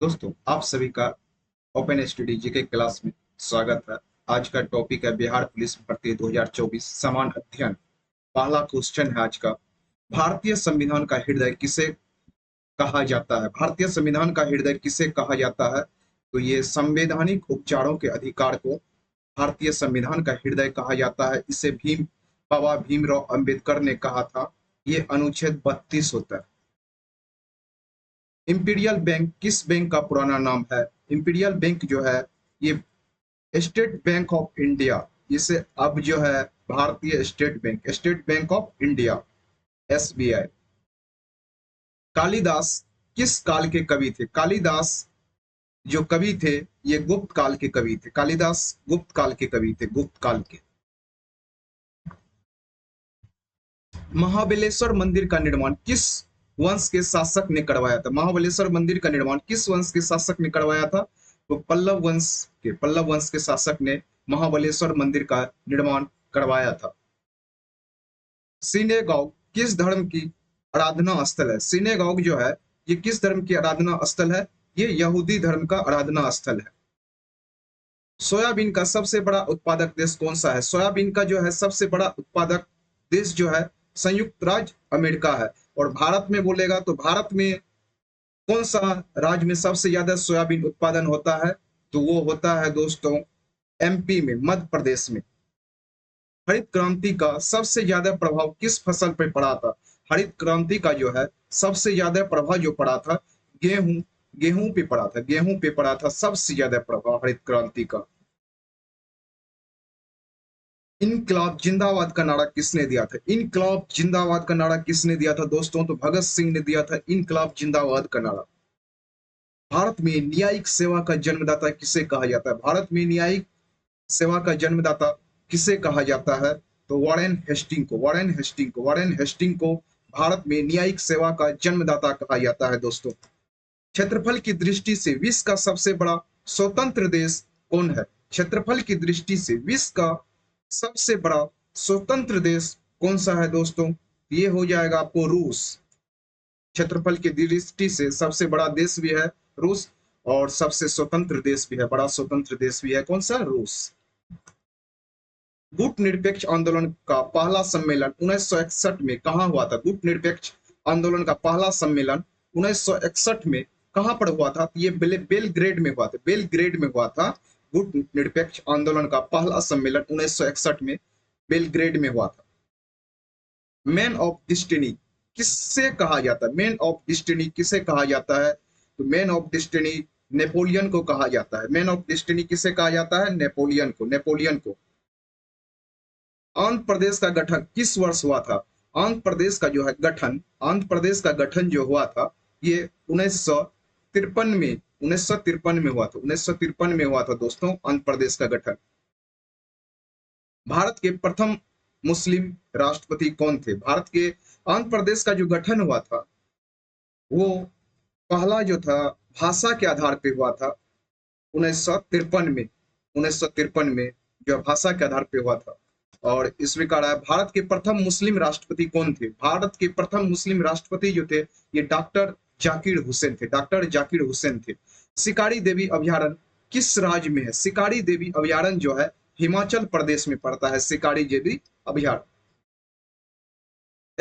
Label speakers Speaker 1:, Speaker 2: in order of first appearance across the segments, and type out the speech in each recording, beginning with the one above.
Speaker 1: दोस्तों, आप सभी का ओपन स्टडी जीके क्लास में स्वागत है। आज का टॉपिक है बिहार पुलिस भर्ती 2024 सामान्य अध्ययन। पहला क्वेश्चन है आज का। भारतीय संविधान का हृदय किसे कहा जाता है? भारतीय संविधान का हृदय किसे कहा जाता है? तो ये संवैधानिक उपचारों के अधिकार को भारतीय संविधान का हृदय कहा जाता है। इसे बाबा भीमराव अंबेडकर ने कहा था। ये अनुच्छेद 32 होता है। इंपीरियल बैंक किस बैंक का पुराना नाम है? इंपीरियल बैंक जो है ये स्टेट बैंक ऑफ इंडिया, इसे अब जो है भारतीय state bank of India, SBI. Kalidas किस काल के कवि थे? कालिदास जो कवि थे ये गुप्त काल के कवि थे। कालिदास गुप्त काल के कवि थे, गुप्त काल के। महाबलेश्वर मंदिर का निर्माण किस वंश के शासक ने करवाया था? महाबलेश्वर मंदिर का निर्माण किस वंश के शासक ने करवाया था? तो पल्लव वंश के शासक ने महाबलेश्वर मंदिर का निर्माण करवाया था। सिनेगॉग किस धर्म की आराधना स्थल है? सिनेगॉग जो है ये किस धर्म की आराधना स्थल है? ये यहूदी धर्म का आराधना स्थल है। सोयाबीन का सबसे बड़ा उत्पादक देश कौन सा है? सोयाबीन का जो है सबसे बड़ा उत्पादक देश जो है संयुक्त राज्य अमेरिका है। और भारत में बोलेगा तो भारत में कौन सा राज्य में सबसे ज्यादा सोयाबीन उत्पादन होता है? तो वो होता है दोस्तों एमपी में, मध्य प्रदेश में। हरित क्रांति का सबसे ज्यादा प्रभाव किस फसल पर पड़ा था? हरित क्रांति का जो है सबसे ज्यादा प्रभाव जो पड़ा था गेहूं गेहूं पे पड़ा था। गेहूं पे पड़ा था सबसे ज्यादा प्रभाव हरित क्रांति का। इनकलाब जिंदाबाद का नारा किसने दिया था? इनकलाब जिंदाबाद का नारा किसने दिया था दोस्तों? तो भगत सिंह ने दिया था इनकलाब जिंदाबाद का नारा। भारत में न्यायिक सेवा का जन्मदाता किसे कहा जाता है? भारत में न्यायिक सेवा का जन्मदाता किसे कहा जाता है? तो वॉरेन हेस्टिंग को भारत में न्यायिक सेवा का जन्मदाता कहा जाता है दोस्तों। क्षेत्रफल की दृष्टि से विश्व का सबसे बड़ा स्वतंत्र देश कौन है? क्षेत्रफल की दृष्टि से विश्व का सबसे बड़ा स्वतंत्र देश कौन सा है दोस्तों? ये हो जाएगा आपको रूस। क्षेत्रफल की दृष्टि से सबसे बड़ा देश भी है रूस, और सबसे स्वतंत्र देश भी है, बड़ा स्वतंत्र देश भी है। कौन सा? रूस। गुट निरपेक्ष आंदोलन का पहला सम्मेलन 1961 में कहां हुआ था? गुट निरपेक्ष आंदोलन का पहला सम्मेलन 1961 में कहां पर हुआ था? ये बेलग्रेड में हुआ था। बेलग्रेड में हुआ था। गुट निरपेक्ष आंदोलन का पहला सम्मेलन 1961 में बेलग्रेड में हुआ था। मैन ऑफ डिस्टिनी किससे कहा जाता है? मैन ऑफ डिस्टिनी किसे कहा जाता है? तो मैन ऑफ डिस्टिनी नेपोलियन को कहा जाता है। मैन ऑफ डिस्टिनी किसे कहा जाता है? नेपोलियन को। आंध्र प्रदेश का गठन किस वर्ष हुआ था? आंध्र प्रदेश का जो है गठन, आंध्र प्रदेश का गठन जो हुआ था ये 1953 में, 1953 में हुआ था। 1953 में हुआ था दोस्तों आंध्र प्रदेश का गठन। भारत के प्रथम मुस्लिम राष्ट्रपति कौन थे? भारत के आंध्र प्रदेश का जो गठन हुआ था वो पहला जो था भाषा के आधार पे हुआ था 1953 में। 1953 में जो भाषा के आधार पे हुआ था। और इस प्रकार है भारत के प्रथम मुस्लिम राष्ट्रपति कौन थे? भारत के प्रथम मुस्लिम राष्ट्रपति जो थे ये डॉक्टर जाकिर हुसैन थे। डॉक्टर जाकिर हुसैन थे। सिकारी देवी अभ्यारण्य किस राज्य में है? सिकारी देवी अभ्यारण्य जो है हिमाचल प्रदेश में पड़ता है। सिकारी देवी अभ्यारण्य।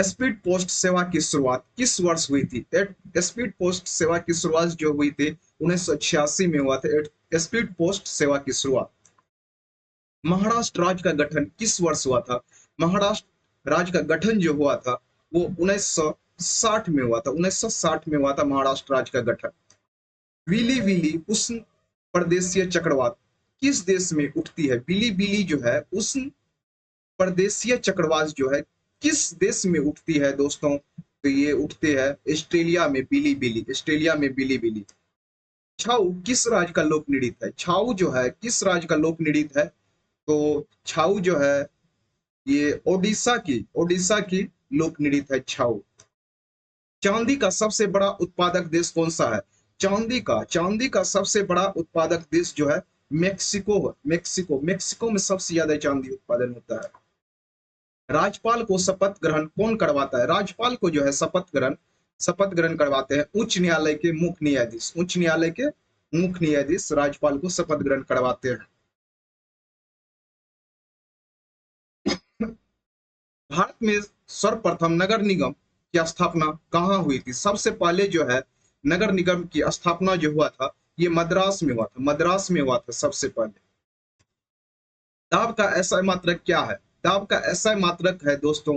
Speaker 1: स्पीड पोस्ट सेवा की शुरुआत किस वर्ष हुई थी? स्पीड पोस्ट सेवा की शुरुआत जो हुई थी 1986 में हुआ था। स्पीड पोस्ट सेवा की शुरुआत। महाराष्ट्र राज्य का गठन किस वर्ष हुआ था? महाराष्ट्र राज्य का गठन जो हुआ था वो 1960 में हुआ था। 1960 में हुआ था महाराष्ट्र राज्य का गठन। विली विली उष्ण प्रदेशीय चक्रवात किस देश में उठती है? विली विली जो है उष्ण प्रदेशीय चक्रवात जो है किस देश में उठती है दोस्तों? तो ये उठते हैं ऑस्ट्रेलिया में। बिली बिली, ऑस्ट्रेलिया में बिली बिली। छाऊ किस राज्य का लोक नृत्य है? छाऊ जो है किस राज्य का लोक नृत्य है? तो छाऊ जो है ये ओडिशा की लोक नृत्य है छाऊ। चांदी का सबसे बड़ा उत्पादक देश कौन सा है? चांदी का सबसे बड़ा उत्पादक देश जो है मेक्सिको है। मेक्सिको में सबसे ज्यादा चांदी उत्पादन होता है। राज्यपाल को शपथ ग्रहण कौन करवाता है? राज्यपाल को जो है शपथ ग्रहण शपथ ग्रहण करवाते हैं उच्च न्यायालय के मुख्य न्यायाधीश, उच्च न्यायालय के मुख्य न्यायाधीश राज्यपाल को शपथ ग्रहण करवाते हैं। भारत में सर्वप्रथम नगर निगम की स्थापना कहाँ हुई थी? सबसे पहले जो है नगर निगम की स्थापना जो हुआ था ये मद्रास में हुआ था, मद्रास में हुआ था सबसे पहले। दाब का एसआई मात्रक क्या है? दाब का एसआई मात्रक है दोस्तों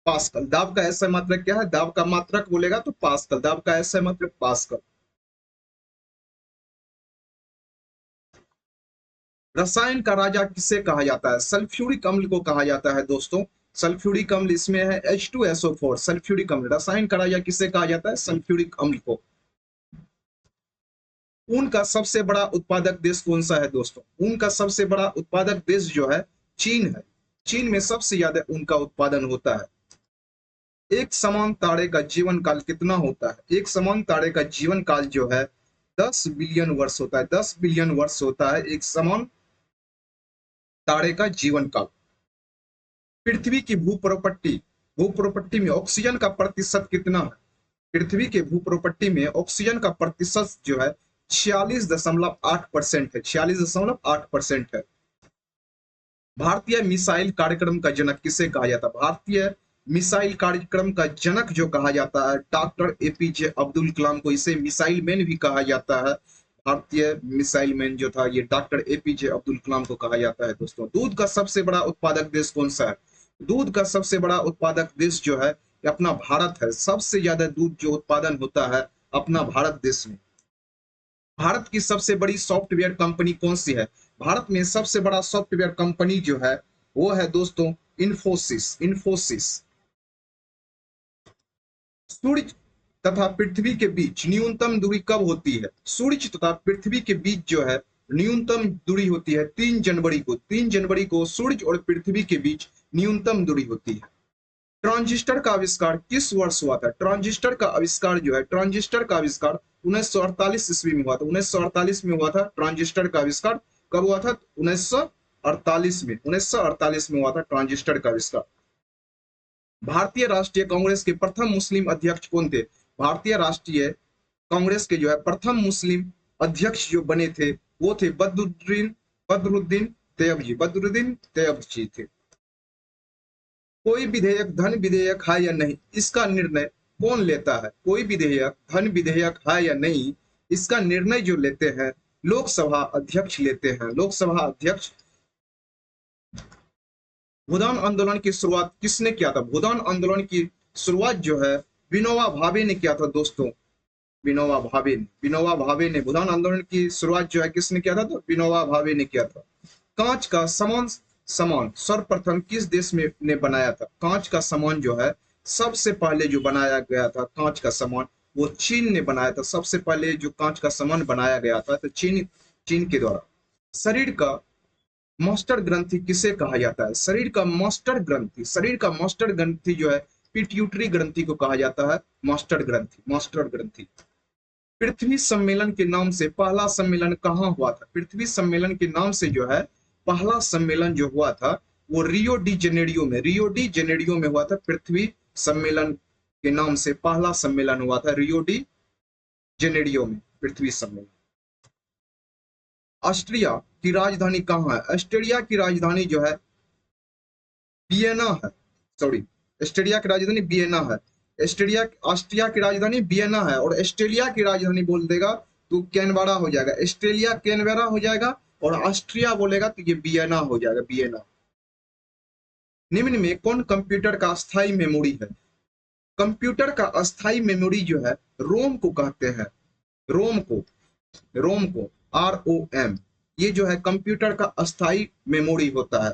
Speaker 1: पास्कल। दाब का एसआई मात्रक क्या है? दाब का मात्रक बोलेगा तो पास्कल, दाब का एसआई मात्रक पास्कल। रसायन का राजा किसे कहा जाता है? सल्फ्यूरिक अम्ल को कहा जाता है दोस्तों। सल्फ्यूरिक अम्ल इसमें है H2SO4, सल्फ्यूरिक अम्ल। रसायन का राजा किसे कहा जाता है? सल्फ्यूरिक अम्ल को। ऊन का सबसे बड़ा उत्पादक देश कौन सा है दोस्तों? ऊन का सबसे बड़ा उत्पादक देश जो है चीन है। चीन में सबसे ज्यादा ऊन का उत्पादन होता है। एक समान तारे का जीवन काल कितना होता है? एक समान तारे का जीवन काल जो है 10 बिलियन वर्ष होता है। 10 बिलियन वर्ष होता है एक समान तारे का जीवन काल। पृथ्वी की भूप्रपट्टी, भूप्रपट्टी में ऑक्सीजन का प्रतिशत कितना है? पृथ्वी के भूप्रपट्टी में ऑक्सीजन का प्रतिशत जो है 46.8% है, 46.8% है। भारतीय मिसाइल कार्यक्रम का जनक किसे कहा जाता है? भारतीय मिसाइल कार्यक्रम का जनक जो कहा जाता है डॉक्टर एपीजे अब्दुल कलाम को, इसे मिसाइल मैन भी कहा जाता है। भारतीय मिसाइल मैन जो था ये डॉक्टर एपीजे अब्दुल कलाम को कहा जाता है दोस्तों। दूध का सबसे बड़ा उत्पादक देश कौन सा है? दूध का सबसे बड़ा उत्पादक देश जो है अपना भारत है। सबसे ज्यादा दूध जो उत्पादन होता है अपना भारत देश में। भारत की सबसे बड़ी सॉफ्टवेयर कंपनी कौन सी है? भारत में सबसे बड़ा सॉफ्टवेयर कंपनी जो है वो है दोस्तों इन्फोसिस, इन्फोसिस। सूर्य तथा पृथ्वी के बीच न्यूनतम दूरी कब होती है? सूर्य तथा पृथ्वी के बीच जो है न्यूनतम दूरी होती है 3 जनवरी को। 3 जनवरी को सूर्य और पृथ्वी के बीच न्यूनतम दूरी होती है। ट्रांजिस्टर का आविष्कार किस वर्ष हुआ था? ट्रांजिस्टर का आविष्कार जो है, ट्रांजिस्टर का आविष्कार 1948 ईस्वी में हुआ था। 1948 में हुआ था ट्रांजिस्टर का आविष्कार। कब हुआ था? 1948 में, 1948 में हुआ था ट्रांजिस्टर का आविष्कार। भारतीय राष्ट्रीय कांग्रेस के प्रथम मुस्लिम अध्यक्ष कौन थे? भारतीय राष्ट्रीय कांग्रेस के जो है प्रथम मुस्लिम अध्यक्ष जो बने थे वो थे बदरुद्दीन तैयब जी, बदरुद्दीन तैयब जी थे। कोई विधेयक धन विधेयक है या नहीं, इसका निर्णय कौन लेता है? कोई विधेयक धन विधेयक है या नहीं, इसका निर्णय जो लेते हैं लोकसभा अध्यक्ष लेते हैं, लोकसभा अध्यक्ष। भूदान आंदोलन की शुरुआत किसने किया था? भूदान आंदोलन की शुरुआत जो है विनोबा भावे ने किया था दोस्तों, विनोबा भावे ने, विनोबा भावे ने भूदान आंदोलन की शुरुआत जो है किसने किया था? तो विनोबा भावे ने किया था। कांच का समान सामान सर्वप्रथम किस देश में ने बनाया था? कांच का सामान जो है सबसे पहले जो बनाया गया था कांच का सामान वो चीन ने बनाया था। सबसे पहले जो कांच का सामान बनाया गया था तो चीन के द्वारा। शरीर का मास्टर ग्रंथि किसे कहा जाता है? शरीर का मास्टर ग्रंथि, शरीर का मास्टर ग्रंथि जो है पिट्यूटरी ग्रंथि को कहा जाता है मास्टर ग्रंथि, मास्टर ग्रंथि। पृथ्वी सम्मेलन के नाम से पहला सम्मेलन कहाँ हुआ था? पृथ्वी सम्मेलन के नाम से जो है पहला सम्मेलन जो हुआ था वो रियो डी जेनेरियो में, रियो डी जेनेरियो में हुआ था। पृथ्वी सम्मेलन के नाम से पहला सम्मेलन हुआ था रियो डी जेनेरियो में, पृथ्वी सम्मेलन। ऑस्ट्रिया की राजधानी कहाँ है? ऑस्ट्रिया की राजधानी जो है वियना है, सॉरी, ऑस्ट्रिया की राजधानी वियना है। ऑस्ट्रिया की राजधानी वियना है और ऑस्ट्रेलिया की राजधानी बोल देगा तो कैनबरा हो जाएगा। ऑस्ट्रेलिया कैनबरा हो जाएगा और ऑस्ट्रिया बोलेगा तो ये वियना हो जाएगा, वियना। निम्न में कौन कंप्यूटर का अस्थायी मेमोरी है? कंप्यूटर का अस्थायी मेमोरी जो है रोम को कहते हैं, रोम को, रोम को, ROM। ये जो है कंप्यूटर का अस्थायी मेमोरी होता है।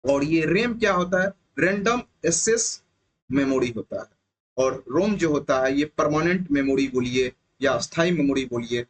Speaker 1: और ये रैम क्या होता है? रैंडम एक्सेस मेमोरी होता है। और रोम जो होता है ये परमानेंट मेमोरी बोलिए या अस्थायी मेमोरी बोलिए,